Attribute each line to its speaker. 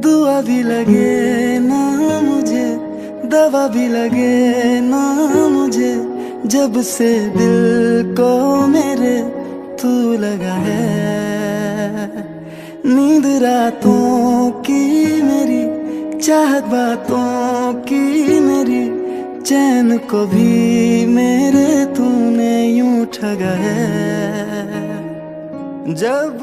Speaker 1: दुआ भी लगे ना मुझे, दवा भी लगे ना मुझे, जब से दिल को मेरे तू लगा है। नींद रातों की मेरी, चाहत बातों की मेरी, चैन को भी मेरे तूने यूं ठगा है। जब